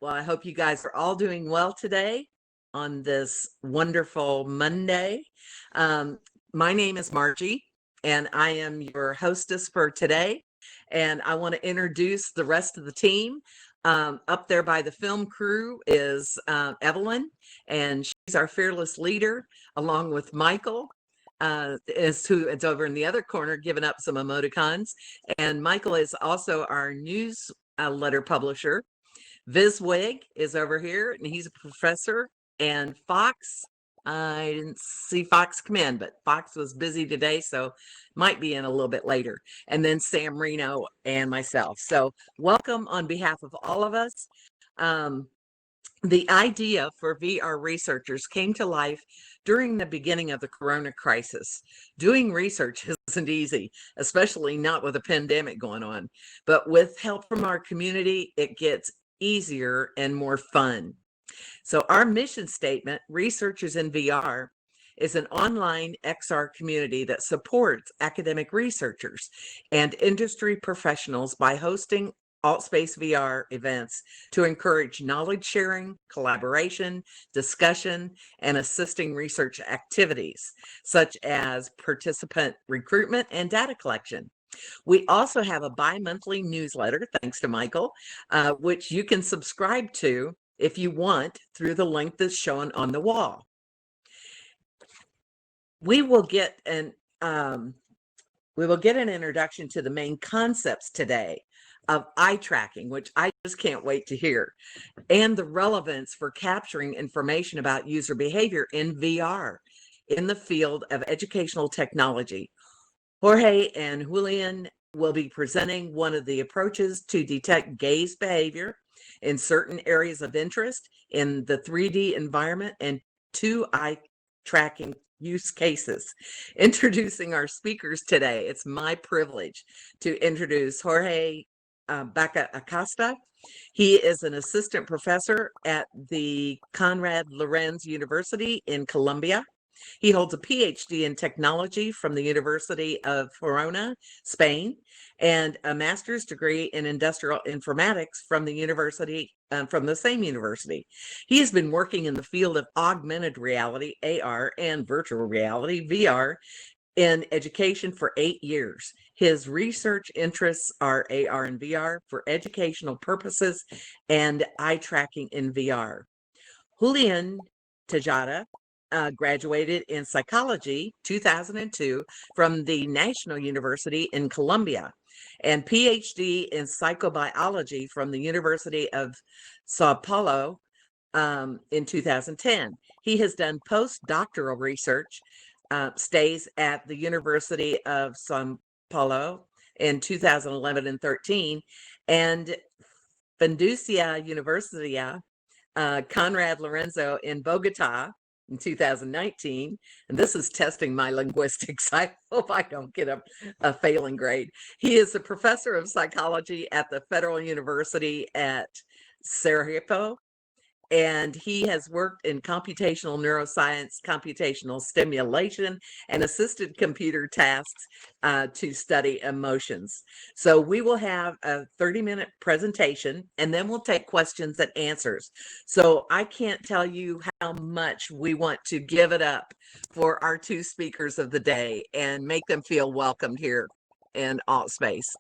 Well, I hope you guys are all doing well today on this wonderful Monday. Um, my name is Margie, and I am your hostess for today. And I want to introduce the rest of the team. Up there by the film crew is Evelyn, and she's our fearless leader, along with Michael. Is who it's over in the other corner giving up some emoticons. And Michael is also our news letter publisher. Viswig is over here, and he's a professor. And Fox, I didn't see Fox come in, but Fox was busy today, so might be in a little bit later. And then Sam Reno and myself. So welcome on behalf of all of us. The idea for VR researchers came to life during the beginning of the corona crisis. Doing research isn't easy, especially not with a pandemic going on. But with help from our community, it gets easier and more fun. So our mission statement, Researchers in VR, is an online XR community that supports academic researchers and industry professionals by hosting AltspaceVR events to encourage knowledge sharing, collaboration, discussion, and assisting research activities, such as participant recruitment and data collection. We also have a bi-monthly newsletter, thanks to Michael, which you can subscribe to if you want through the link that's shown on the wall. We will get an introduction to the main concepts today of eye tracking, which I just can't wait to hear, and the relevance for capturing information about user behavior in VR in the field of educational technology. Jorge and Julian will be presenting one of the approaches to detect gaze behavior in certain areas of interest in the 3D environment and 2 eye tracking use cases. Introducing our speakers today, it's my privilege to introduce Jorge Bacca-Acosta. He is an assistant professor at the Konrad Lorenz University in Colombia. He holds a PhD in technology from the University of Girona, Spain, and a master's degree in industrial informatics from the same university. He has been working in the field of augmented reality, AR, and virtual reality, VR, in education for 8 years. His research interests are AR and VR for educational purposes and eye tracking in VR. Julian Tejada graduated in psychology 2002 from the National University in Colombia and PhD in psychobiology from the University of Sao Paulo in 2010. He has done postdoctoral research stays at the University of Sao Paulo in 2011 and 13 and Fundacia Universidad Konrad Lorenzo in Bogota in 2019. And this is testing my linguistics. I hope I don't get a failing grade. He is a professor of psychology at the Federal University at Sergipe, and he has worked in computational neuroscience, computational stimulation, and assisted computer tasks to study emotions. So we will have a 30-minute presentation, and then we'll take questions and answers. So I can't tell you how much we want to give it up for our 2 speakers of the day and make them feel welcomed here in AltSpace.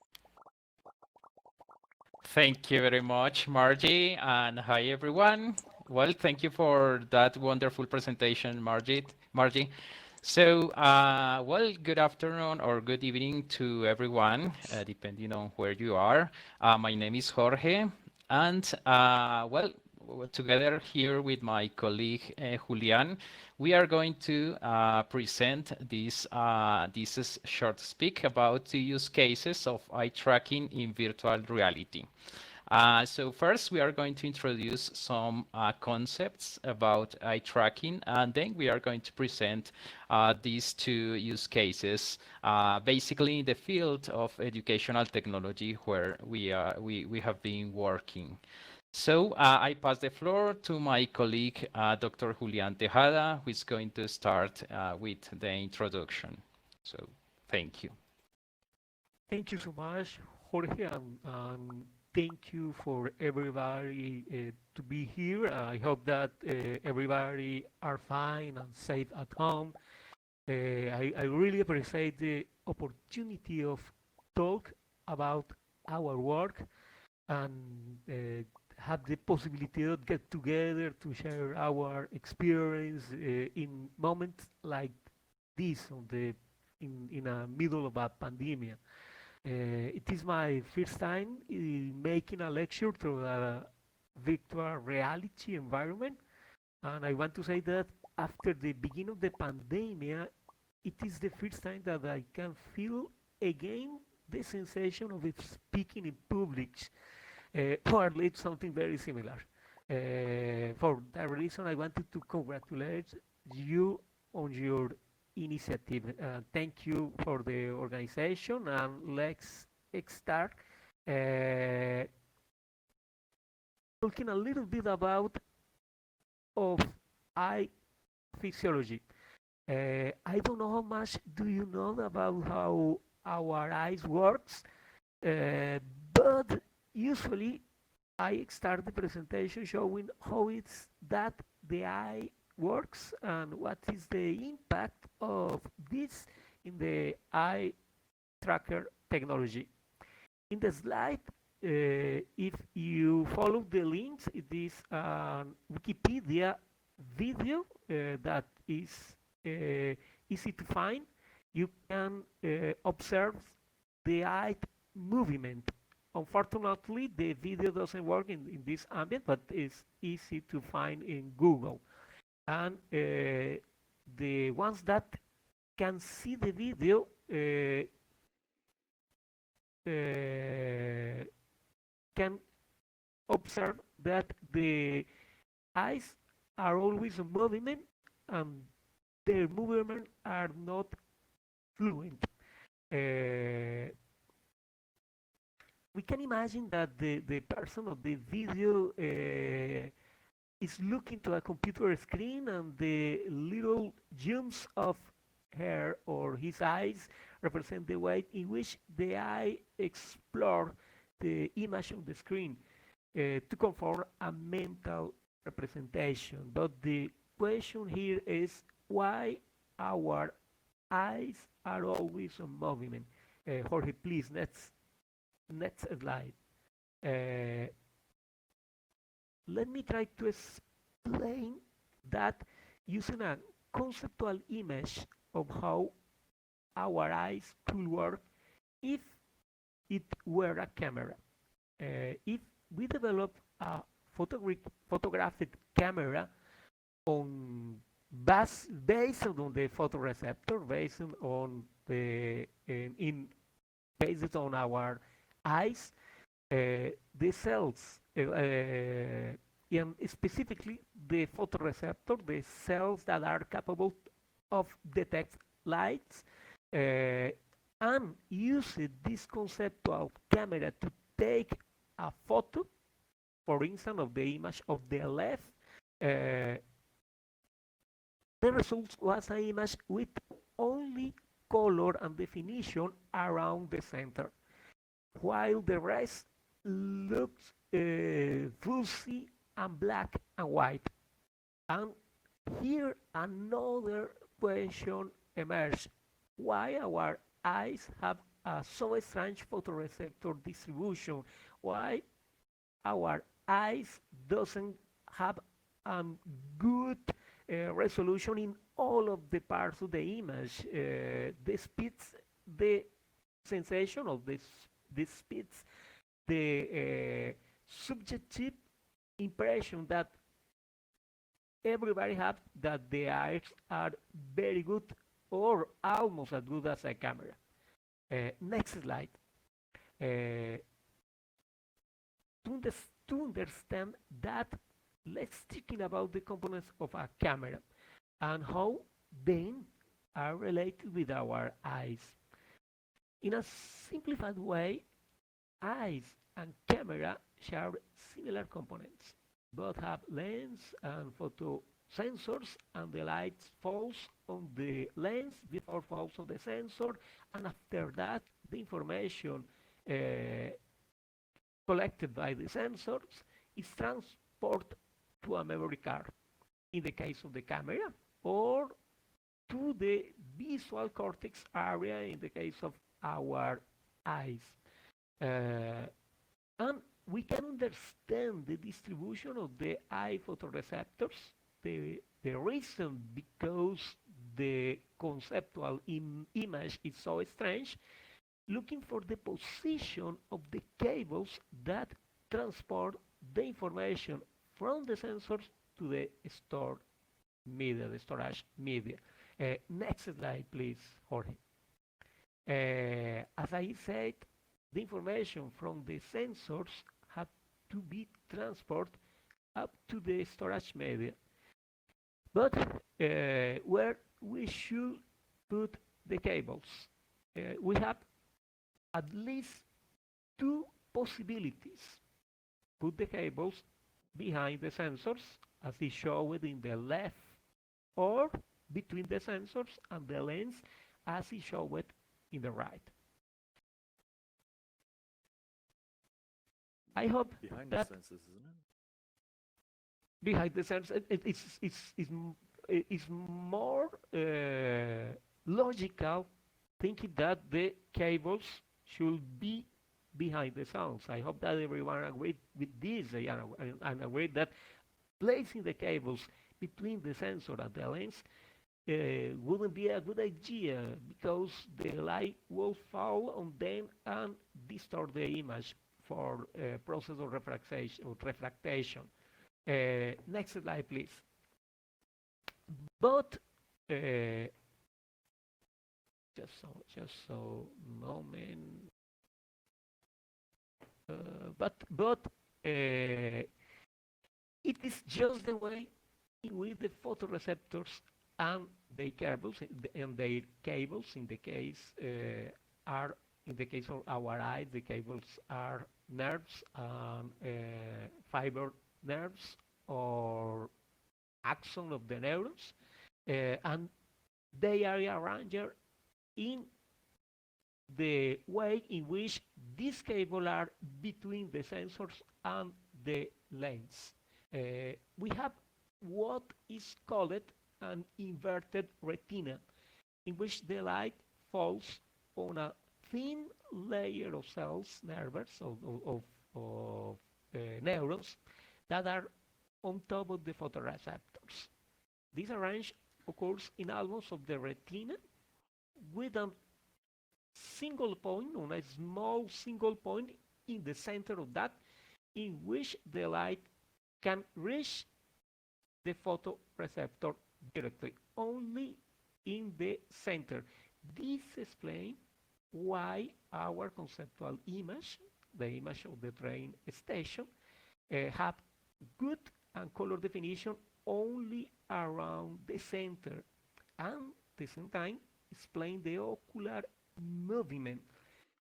Thank you very much, Margie, and hi, everyone. Well, thank you for that wonderful presentation, Margie. So, well, good afternoon or good evening to everyone, depending on where you are. My name is Jorge, and well, together here with my colleague Julian, we are going to present this short speak about the use cases of eye tracking in virtual reality. So first, we are going to introduce some concepts about eye tracking, and then we are going to present these 2 use cases, basically in the field of educational technology where we have been working. So I pass the floor to my colleague, Dr. Julian Tejada, who is going to start with the introduction. So thank you. Thank you so much, Jorge. I'm thank you for everybody to be here. I hope that everybody are fine and safe at home. I really appreciate the opportunity of talk about our work and have the possibility to get together to share our experience in moments like this in a middle of a pandemic. It is my first time making a lecture through a virtual reality environment, and I want to say that after the beginning of the pandemic, it is the first time that I can feel again the sensation of speaking in public, or at least something very similar. For that reason, I wanted to congratulate you on your initiative. Thank you for the organization, and let's start talking a little bit about of eye physiology. I don't know how much do you know about how our eyes works, but usually I start the presentation showing how it's that the eye works and what is the impact of this in the eye tracker technology. In the slide, if you follow the links, it is a Wikipedia video that is easy to find. You can observe the eye movement. Unfortunately, the video doesn't work in this ambient, but it's easy to find in Google. And the ones that can see the video can observe that the eyes are always in movement and their movement are not fluent. We can imagine that the person of the video is looking to a computer screen and the little jumps of her or his eyes represent the way in which the eye explores the image on the screen to conform a mental representation. But the question here is why our eyes are always in movement. Jorge, please, next slide. Let me try to explain that using a conceptual image of how our eyes could work if it were a camera. If we develop a photographic camera on based on the photoreceptor, based on based on our eyes, the cells, and specifically the photoreceptor, the cells that are capable of detect lights, and use this conceptual camera to take a photo, for instance, of the image of the left. The result was an image with only color and definition around the center, while the rest looks fuzzy and black and white. And here another question emerged. Why our eyes have a so strange photoreceptor distribution? Why our eyes doesn't have a good resolution in all of the parts of the image? This speeds the sensation of this speeds the subjective impression that everybody have that the eyes are very good or almost as good as a camera. Next slide. To understand that, let's talking about the components of a camera and how they are related with our eyes. In a simplified way, eyes and camera share similar components. Both have lens and photo sensors, and the light falls on the lens before falls on the sensor, and after that the information collected by the sensors is transported to a memory card, in the case of the camera, or to the visual cortex area in the case of our eyes. And we can understand the distribution of the eye photoreceptors. The reason because the conceptual image is so strange, looking for the position of the cables that transport the information from the sensors to the stored media, the storage media. Next slide, please, Jorge. As I said, the information from the sensors have to be transported up to the storage media. But where we should put the cables? We have at least two possibilities. Put the cables behind the sensors, as is shown in the left, or between the sensors and the lens, as is shown in the right. I hope behind that the sensors, isn't it? Behind the sensors, it's more logical thinking that the cables should be behind the sounds. I hope that everyone agreed with this and agreed that placing the cables between the sensor and the lens wouldn't be a good idea, because the light will fall on them and distort the image for process of refractation. Next slide, please. But just so moment. But it is just the way in which the photoreceptors and their cables in the case are, in the case of our eyes, the cables are nerves, fiber nerves or axon of the neurons, and they are arranged in the way in which these cables are between the sensors and the lens. We have what is called an inverted retina, in which the light falls on a thin layer of cells, nerves, of neurons that are on top of the photoreceptors. This arrangement occurs in almost of the retina with a single point, on a small single point in the center of that, in which the light can reach the photoreceptor directly, only in the center. This explains why our conceptual image, the image of the train station, have good and color definition only around the center, and at the same time explain the ocular movement,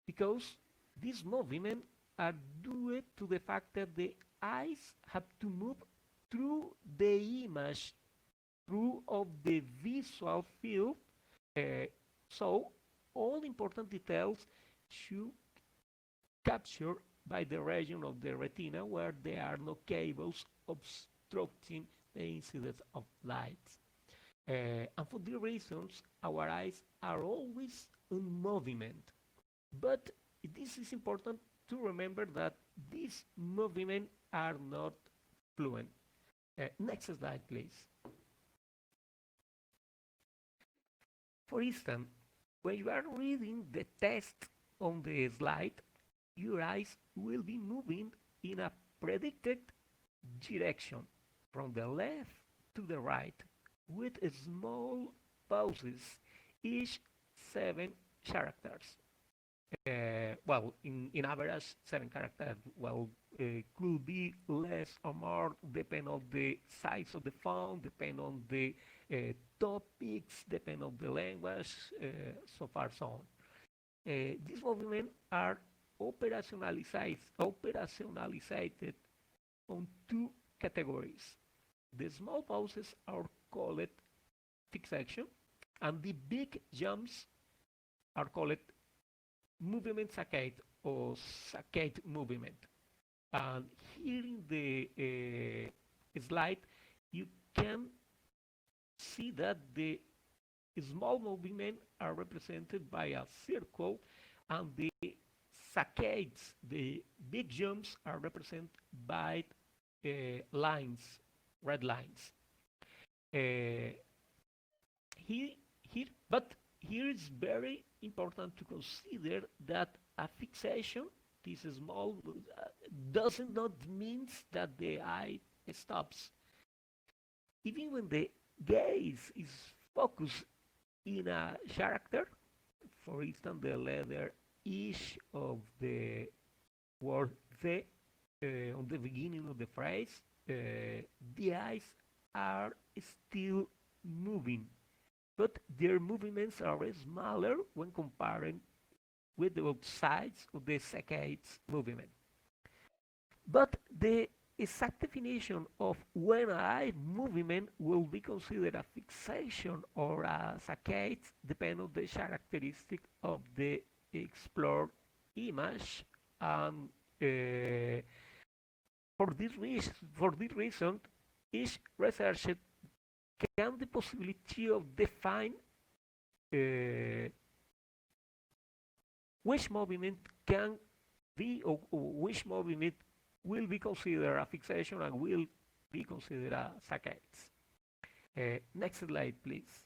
because these movements are due to the fact that the eyes have to move through the image, through of the visual field, so all important details should capture by the region of the retina where there are no cables obstructing the incidence of light. And for these reasons, our eyes are always in movement. But this is important to remember that these movements are not fluent. Next slide, please. For instance, when you are reading the text on the slide, your eyes will be moving in a predicted direction from the left to the right, with small pauses, each 7 characters. Well, in average, 7 characters. Well, could be less or more, depend on the size of the font, depend on the topics, depend on the language, so far so on. These movements are operationalized on 2 categories. The small pauses are called fixation, and the big jumps are called movement saccade or saccade movement. And here in the slide, you can see that the small movements are represented by a circle, and the saccades, the big jumps, are represented by lines, red lines. Here, but here is very important to consider that a fixation, this small, does not mean that the eye stops. Even when the gaze is focused in a character, for instance, the letter each of the word the on the beginning of the phrase, the eyes are still moving, but their movements are smaller when comparing with the sides of the saccades movement. But the exact definition of when an eye movement will be considered a fixation or a saccade depends on the characteristic of the explored image, and for this reason, each researcher can the possibility of define which movement can be, or which movement will be considered a fixation and will be considered a saccades. Next slide, please.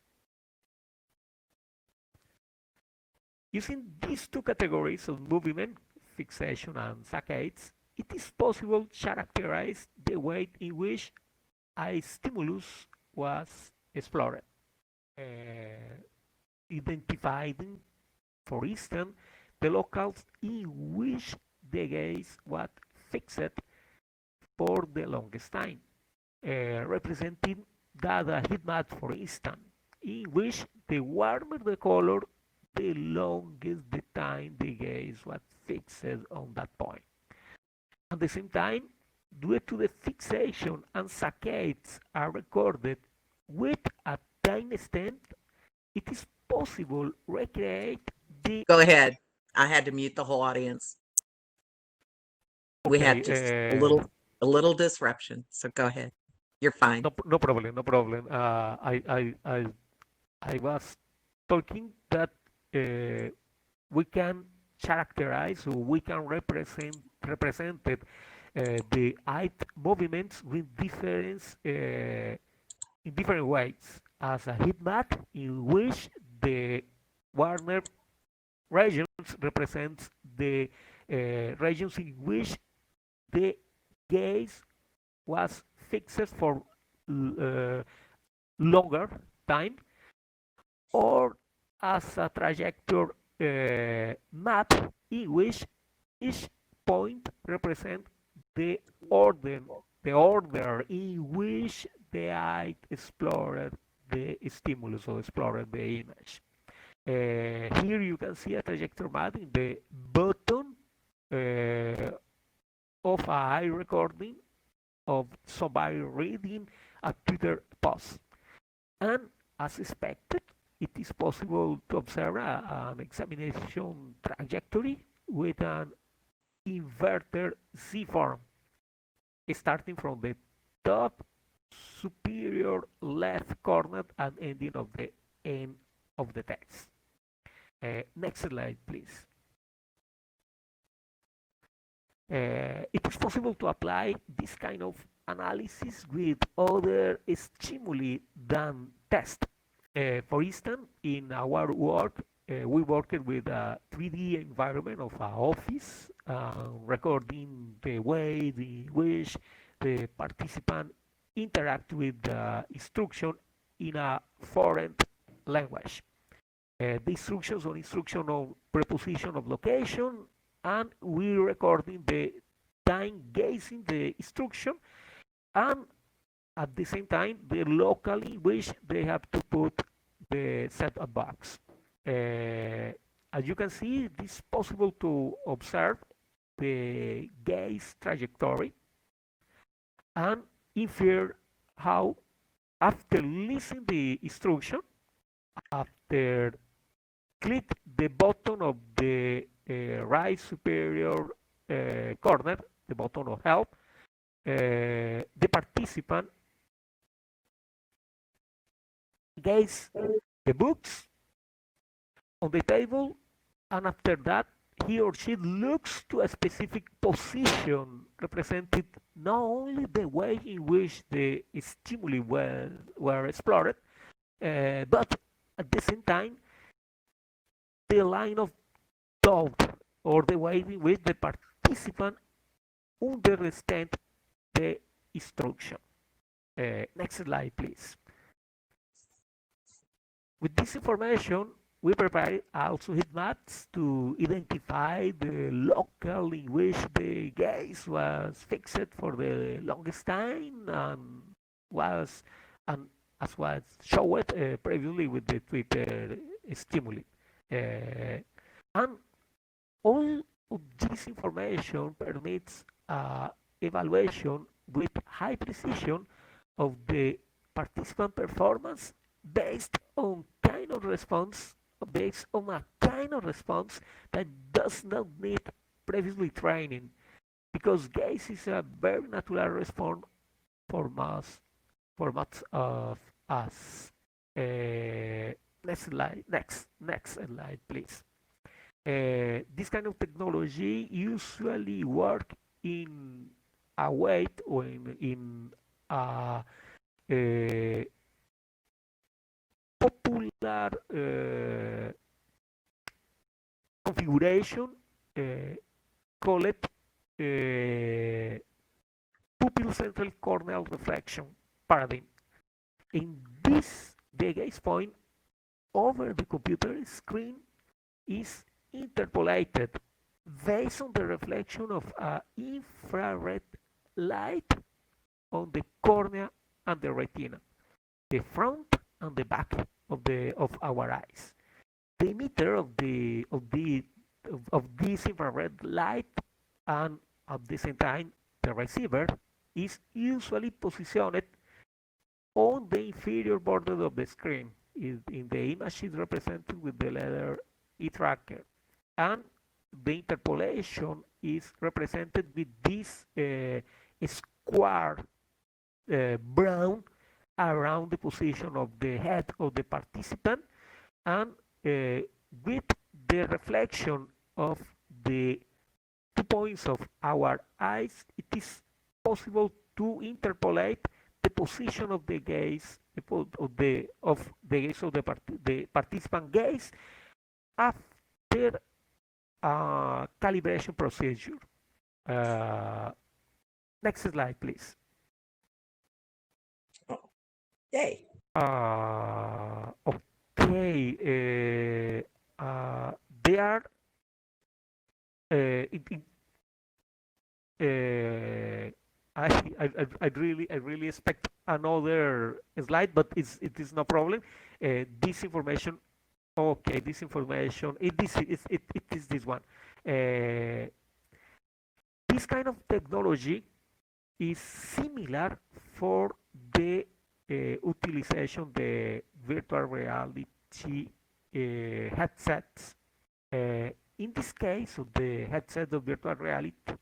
Using these two categories of movement, fixation and saccades, it is possible to characterize the way in which a stimulus was explored. Identifying, for instance, the locales in which the gaze was fixed for the longest time, representing that heat map, for instance, in which the warmer the color, the longest the time the gaze was fixed on that point. At the same time, due to the fixation and saccades are recorded with a time extent, it is possible recreate the. Go ahead. I had to mute the whole audience. We had just a little disruption, so go ahead. You're fine. No problem, no problem. I was talking that we can characterize, or we can represent the eye movements with difference in different ways, as a heat map in which the Warner regions represents the regions in which the gaze was fixed for longer time, or as a trajectory map in which each point represents the order in which the eye explored the stimulus or explored the image. Here you can see a trajectory map in the bottom of a eye recording of somebody reading a Twitter post. And as expected, it is possible to observe an examination trajectory with an inverted Z-form, starting from the top superior left corner and ending of the end of the text. Next slide, please. It is possible to apply this kind of analysis with other stimuli than text. For instance, in our work, we worked with a 3D environment of an office, recording the way in which the participant interact with the instruction in a foreign language. The instructions on instruction of preposition of location, and we recording the time gazing the instruction, and at the same time the local in which they have to put the set-top box. As you can see, it is possible to observe the gaze trajectory and infer how, after listening the instruction, after click the button of the right superior corner, the button of help, the participant gaze the books on the table, and after that, he or she looks to a specific position representing not only the way in which the stimuli were explored, but at the same time, the line of thought or the way in which the participant understands the instruction. Next slide, please. With this information, we prepare also heat maps to identify the local in which the gaze was fixed for the longest time and as was showed previously with the Twitter stimuli. And all of this information permits evaluation with high precision of the participant performance based on a kind of response that does not need previously training, because gaze is a very natural response for most of us. Next slide, please. This kind of technology usually work in a way or in a popular configuration called pupil central corneal reflection paradigm. In this, the gaze point over the computer screen is interpolated based on the reflection of infrared light on the cornea and the retina, the front and the back of our eyes. The emitter of this infrared light, and at the same time the receiver, is usually positioned on the inferior border of the screen. In the image is represented with the letter E tracker, and the interpolation is represented with this square brown around the position of the head of the participant, and with the reflection of the 2 points of our eyes, it is possible to interpolate the position of the gaze of the gaze of the participant gaze after a calibration procedure. Next slide, please. Yay. Okay. There are I really expect another slide, but it is no problem. This information, okay, this information, it is this one. This kind of technology is similar for the utilization the virtual reality headsets. In this case of the headset of virtual reality,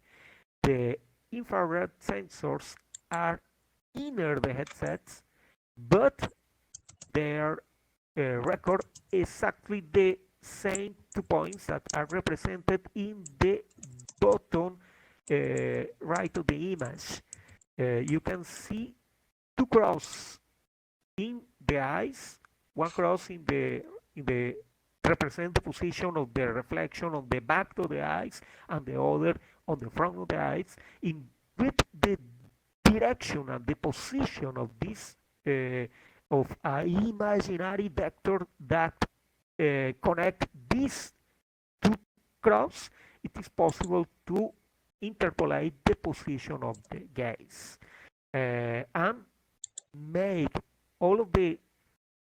the infrared sensors are inner the headsets, but their record exactly the same 2 points that are represented in the bottom right of the image. You can see 2 crosses in the eyes, 1 cross in the represent the position of the reflection on the back of the eyes, and the other on the front of the eyes, in with the direction and the position of this of an imaginary vector that connect these 2 crosses. It is possible to interpolate the position of the gaze and make all of the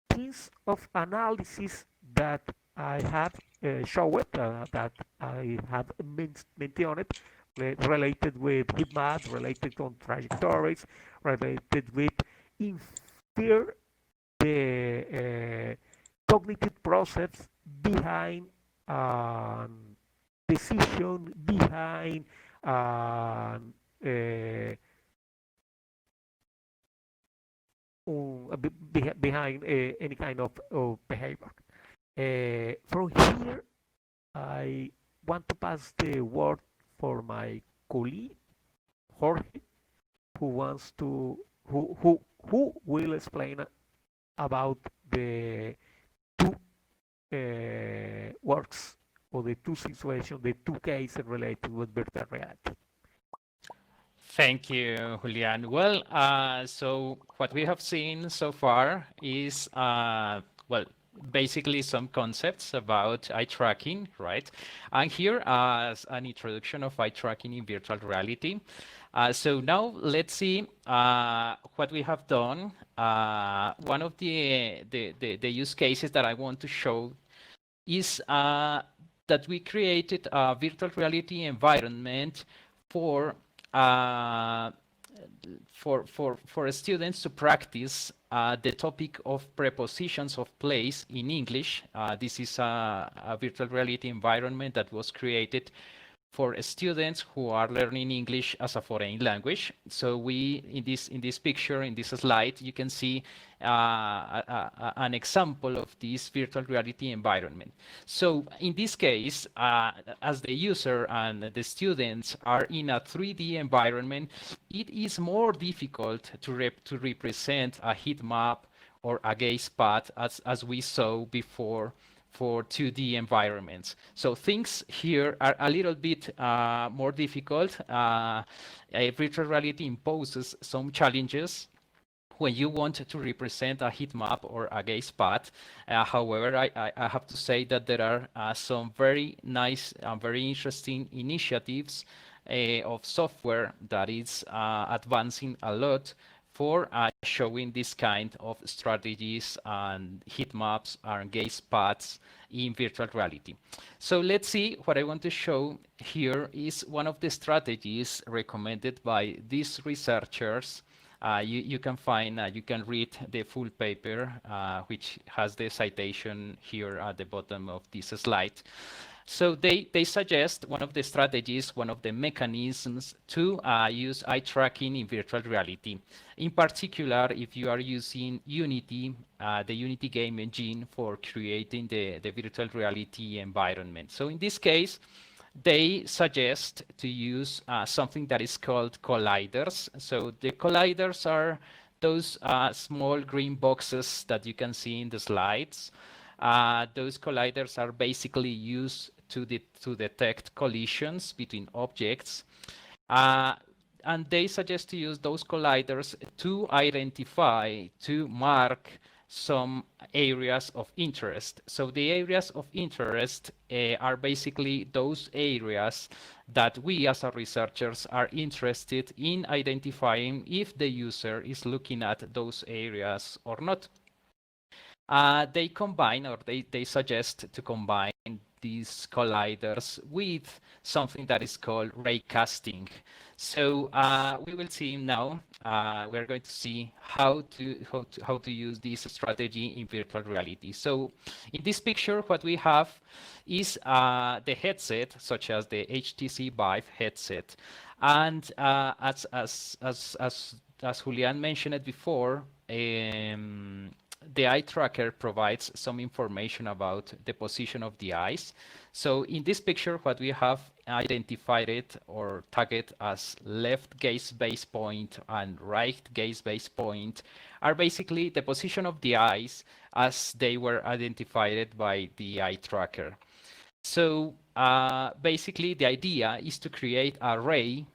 piece of analysis that I have showed, that I have mentioned, related with heat map, related on trajectories, related with infer the cognitive process behind decision, behind and behind any kind of behavior. From here, I want to pass the word for my colleague Jorge, who wants to who will explain about the two works or the two situations, the two cases related with virtual reality. Thank you, Julian. Well, so what we have seen so far is, well, basically some concepts about eye tracking, right? And here as an introduction of eye tracking in virtual reality. So now let's see what we have done. One of the use cases that I want to show is that we created a virtual reality environment for uh, for students to practice the topic of prepositions of place in English. This is a virtual reality environment that was created for students who are learning English as a foreign language. So we, in this picture, in this slide, you can see an example of this virtual reality environment. So in this case, as the user and the students are in a 3D environment, it is more difficult to represent a heat map or a gaze path as we saw before for 2D environments. So things here are a little bit more difficult. Virtual reality imposes some challenges when you want to represent a heat map or a gaze path. However, I have to say that there are some very nice and very interesting initiatives of software that is advancing a lot for showing this kind of strategies and heat maps and gaze paths in virtual reality. So let's see, what I want to show here is one of the strategies recommended by these researchers. You can find, you can read the full paper, which has the citation here at the bottom of this slide. So they suggest one of the strategies, one of the mechanisms to use eye tracking in virtual reality. In particular, if you are using Unity, the Unity game engine for creating the virtual reality environment. So in this case, they suggest to use something that is called colliders. So the colliders are those small green boxes that you can see in the slides. Those colliders are basically used to detect collisions between objects. And they suggest to use those colliders to identify, to mark some areas of interest. So the areas of interest are basically those areas that we as researchers are interested in identifying if the user is looking at those areas or not. They combine, or they suggest to combine these colliders with something that is called ray casting. So we will see now. We're going to see how to use this strategy in virtual reality. So in this picture, what we have is the headset, such as the HTC Vive headset, and as Julian mentioned it before. The eye tracker provides some information about the position of the eyes. So in this picture, what we have identified it or tagged as left gaze base point and right gaze base point are basically the position of the eyes as they were identified by the eye tracker. So basically the idea is to create a ray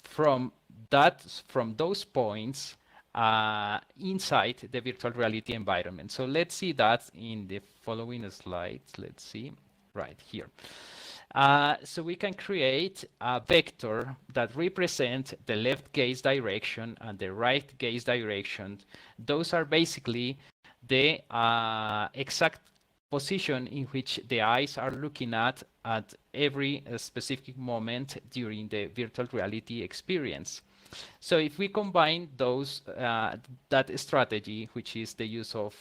from those points inside the virtual reality environment. So let's see that in the following slides. Let's see right here. So we can create a vector that represents the left gaze direction and the right gaze direction. Those are basically the exact position in which the eyes are looking at every specific moment during the virtual reality experience. So if we combine those that strategy, which is the use of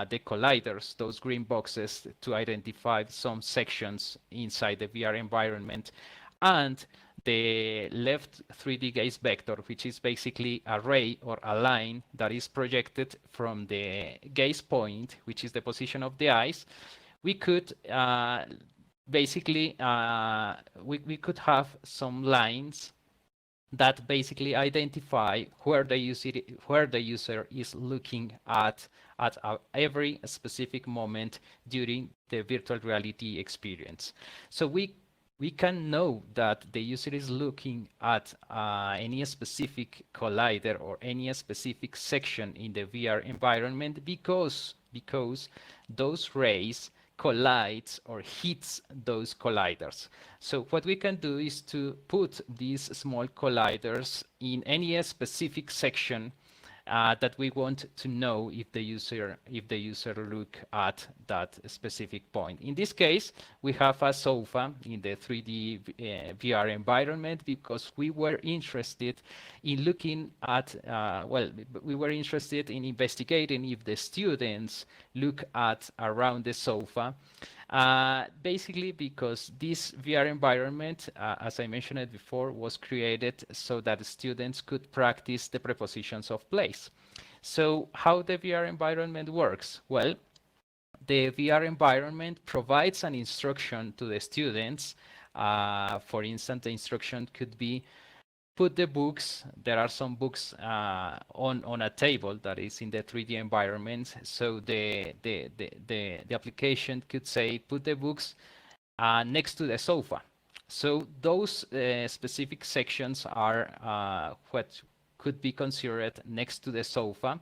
the colliders, those green boxes to identify some sections inside the VR environment, and the left 3D gaze vector, which is basically a ray or a line that is projected from the gaze point, which is the position of the eyes, we could basically we could have some lines that basically identify where the user is looking at every specific moment during the virtual reality experience. So we can know that the user is looking at any specific collider or any specific section in the VR environment because those rays collides or hits those colliders. So what we can do is to put these small colliders in any specific section that we want to know if the user look at that specific point. In this case, we have a sofa in the 3D VR environment because we were interested in looking at we were interested in investigating if the students look at around the sofa. Basically because this VR environment, as I mentioned it before, was created so that students could practice the prepositions of place. So how the VR environment works? Well, the VR environment provides an instruction to the students. For instance, the instruction could be put the books. There are some books on a table that is in the 3D environment. So the application could say put the books next to the sofa. So those specific sections are what could be considered next to the sofa.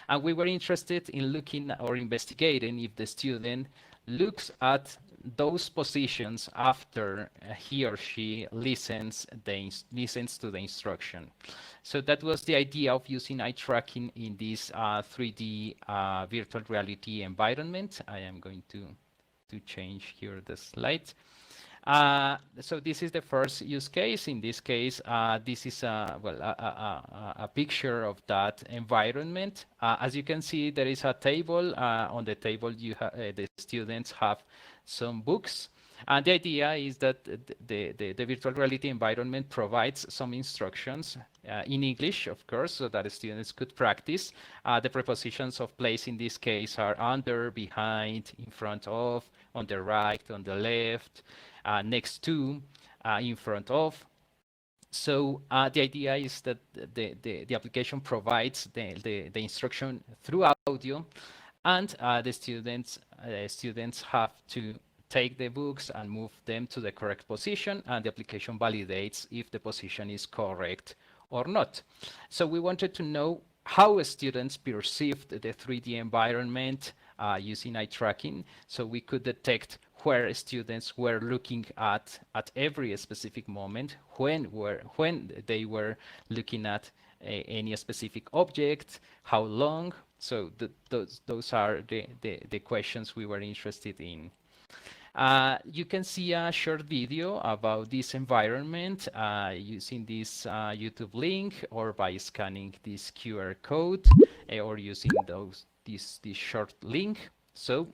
And we were interested in looking or investigating if the student looks at those positions after he or she listens to the instruction. So that was the idea of using eye tracking in this 3D virtual reality environment. I am going to change here the slide. So this is the first use case. In this case, this is a picture of that environment. As you can see, there is a table. On the table, the students have some books. And the idea is that the virtual reality environment provides some instructions in English, of course, so that the students could practice. The prepositions of place in this case are under, behind, in front of, on the right, on the left, next to, in front of. So the idea is that the application provides the instruction through audio, and the students have to take the books and move them to the correct position, and the application validates if the position is correct or not. So we wanted to know how students perceived the 3D environment using eye tracking, so we could detect where students were looking at every specific moment, when they were looking at any specific object, how long. So those are the questions we were interested in. You can see a short video about this environment using this YouTube link, or by scanning this QR code, or using this short link. So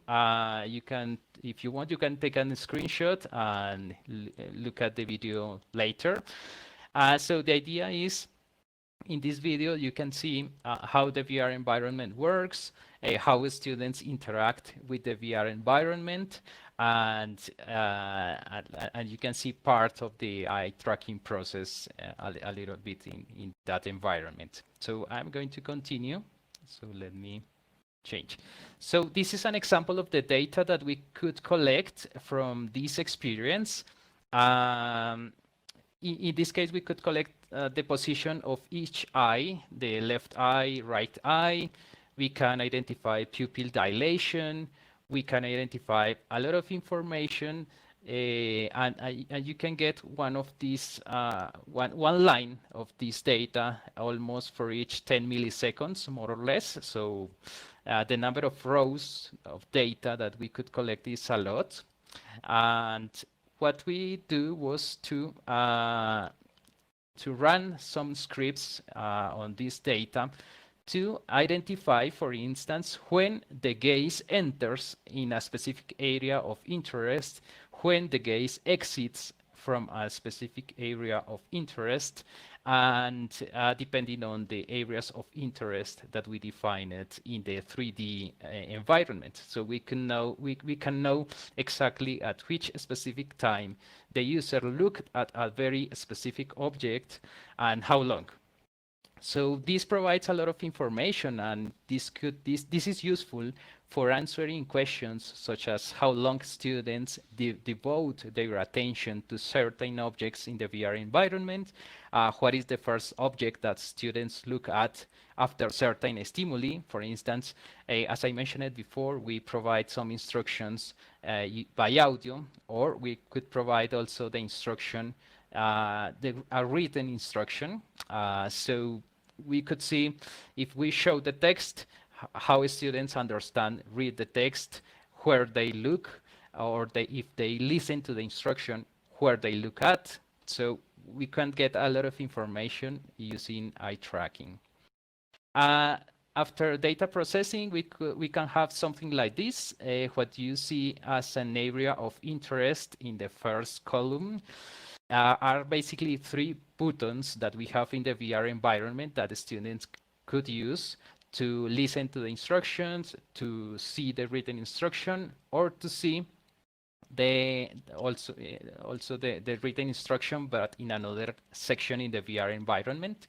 you can, if you want, you can take a screenshot and look at the video later. So the idea is, in this video, you can see how the VR environment works, how students interact with the VR environment, and you can see part of the eye tracking process a little bit in that environment. So I'm going to continue. So let me change. So this is an example of the data that we could collect from this experience. In this case, we could collect the position of each eye, the left eye, right eye. We can identify pupil dilation. We can identify a lot of information, and you can get one of these, one line of this data almost for each 10 milliseconds, more or less. So the number of rows of data that we could collect is a lot. And what we do was to run some scripts on this data to identify, for instance, when the gaze enters in a specific area of interest, when the gaze exits from a specific area of interest, and depending on the areas of interest that we define it in the 3D environment. So we can know exactly at which specific time the user looked at a very specific object and how long. So this provides a lot of information, and this is useful for answering questions such as how long students devote their attention to certain objects in the VR environment, what is the first object that students look at after certain stimuli. For instance, as I mentioned it before, we provide some instructions by audio, or we could provide also the instruction, a written instruction. So we could see if we show the text, how students read the text, where they look, or if they listen to the instruction, where they look at. So we can get a lot of information using eye tracking. After data processing, we can have something like this. What you see as an area of interest in the first column are basically 3 buttons that we have in the VR environment that the students could use to listen to the instructions, to see the written instruction, or to see also the written instruction, but in another section in the VR environment.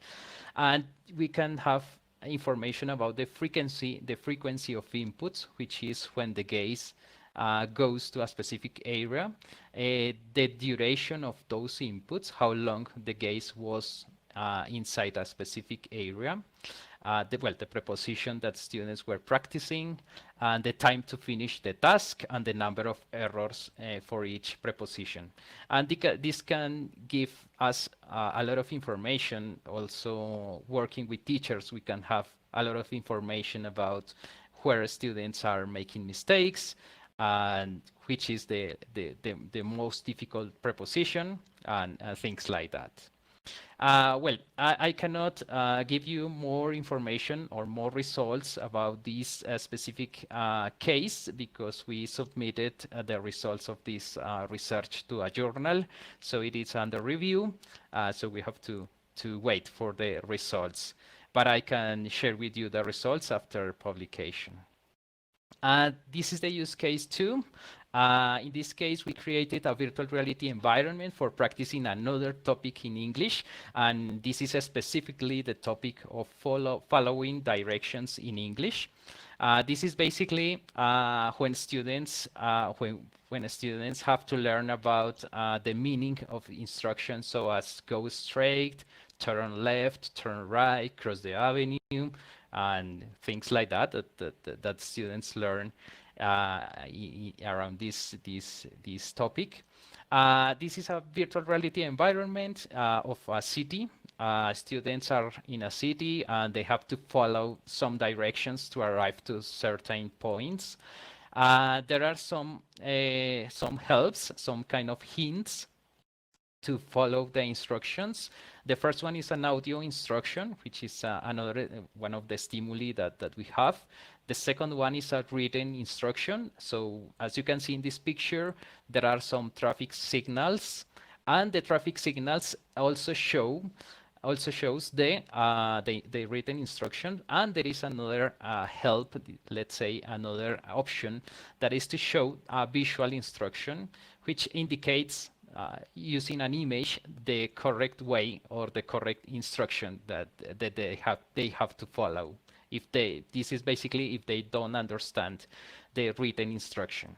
And we can have information about the frequency of inputs, which is when the gaze goes to a specific area, the duration of those inputs, how long the gaze was inside a specific area, the preposition that students were practicing, and the time to finish the task, and the number of errors for each preposition. And this can give us a lot of information. Also, working with teachers, we can have a lot of information about where students are making mistakes, and which is the most difficult preposition, and things like that. Well, I cannot give you more information or more results about this specific case, because we submitted the results of this research to a journal, so it is under review. So we have to wait for the results, but I can share with you the results after publication. This is the use case 2. In this case, we created a virtual reality environment for practicing another topic in English, and this is specifically the topic of following directions in English. This is basically when students have to learn about the meaning of instructions, so as go straight, turn left, turn right, cross the avenue, and things like that that students learn around this topic. This is a virtual reality environment of a city. Students are in a city, and they have to follow some directions to arrive to certain points. There are some helps, some kind of hints to follow the instructions. The first one is an audio instruction, which is another one of the stimuli that we have. The second one is a written instruction. So as you can see in this picture, there are some traffic signals, and the traffic signals also shows the written instruction. And there is another help, let's say another option, that is to show a visual instruction, which indicates using an image the correct way or the correct instruction that they have to follow. This is basically if they don't understand the written instruction.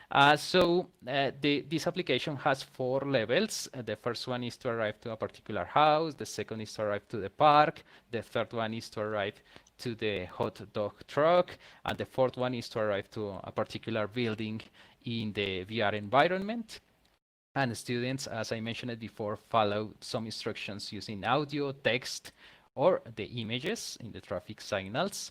This application has 4 levels. The first one is to arrive to a particular house. The second is to arrive to the park. The third one is to arrive to the hot dog truck. And the fourth one is to arrive to a particular building in the VR environment. And students, as I mentioned it before, follow some instructions using audio, text, or the images in the traffic signals.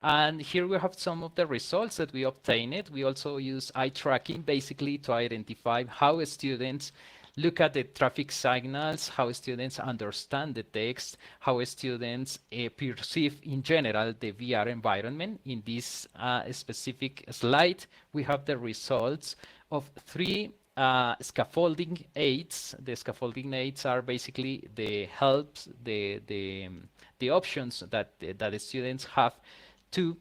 And here we have some of the results that we obtained. We also use eye tracking basically to identify how students look at the traffic signals, how students understand the text, how students perceive in general the VR environment. In this specific slide, we have the results of 3 scaffolding aids. The scaffolding aids are basically the helps, the options that the students have to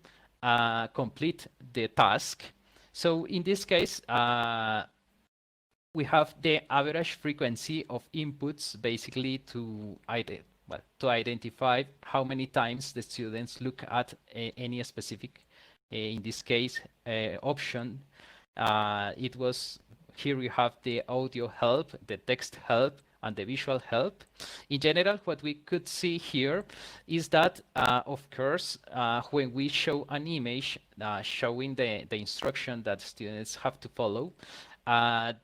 complete the task. So in this case, we have the average frequency of inputs, basically to identify how many times the students look at any specific, in this case, option. It was here we have the audio help, the text help, and the visual help. In general, what we could see here is that, of course, when we show an image showing the instruction that students have to follow,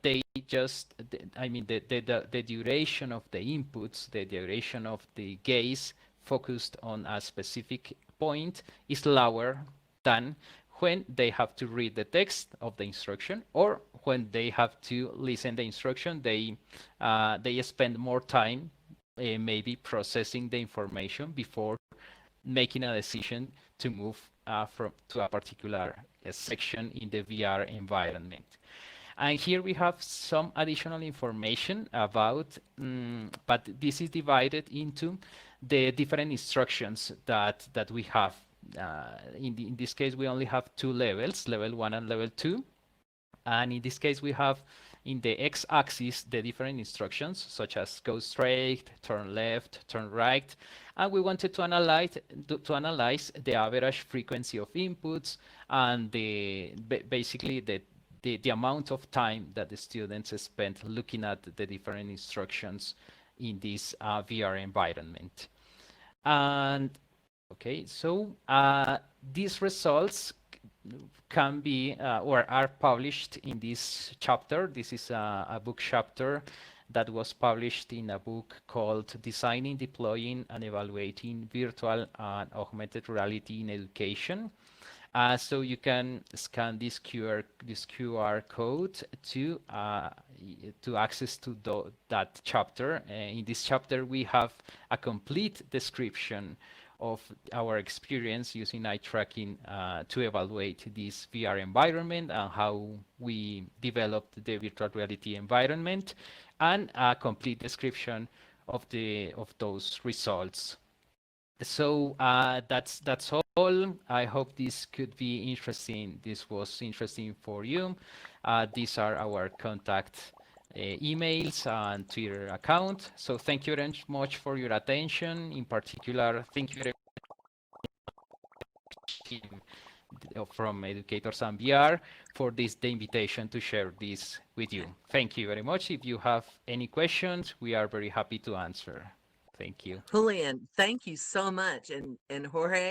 they just, the duration of the inputs, the duration of the gaze focused on a specific point is lower than when they have to read the text of the instruction, or when they have to listen the instruction, they spend more time maybe processing the information before making a decision to move to a particular section in the VR environment. And here we have some additional information about, but this is divided into the different instructions that we have. In this case, we only have two levels, level 1 and level 2. And in this case, we have in the x-axis the different instructions, such as go straight, turn left, turn right. And we wanted to analyze the average frequency of inputs and basically the amount of time that the students spent looking at the different instructions in this VR environment. And okay, so these results can be or are published in this chapter. This is a book chapter that was published in a book called Designing, Deploying, and Evaluating Virtual and Augmented Reality in Education. So you can scan this QR code to access to that chapter. In this chapter, we have a complete description of our experience using eye tracking to evaluate this VR environment and how we developed the virtual reality environment, and a complete description of those results. So that's all. I hope this could be interesting. This was interesting for you. These are our contact emails and Twitter account. So thank you very much for your attention. In particular, thank you very much from Educators and VR for the invitation to share this with you. Thank you very much. If you have any questions, we are very happy to answer. Thank you. Julian, thank you so much. And Jorge,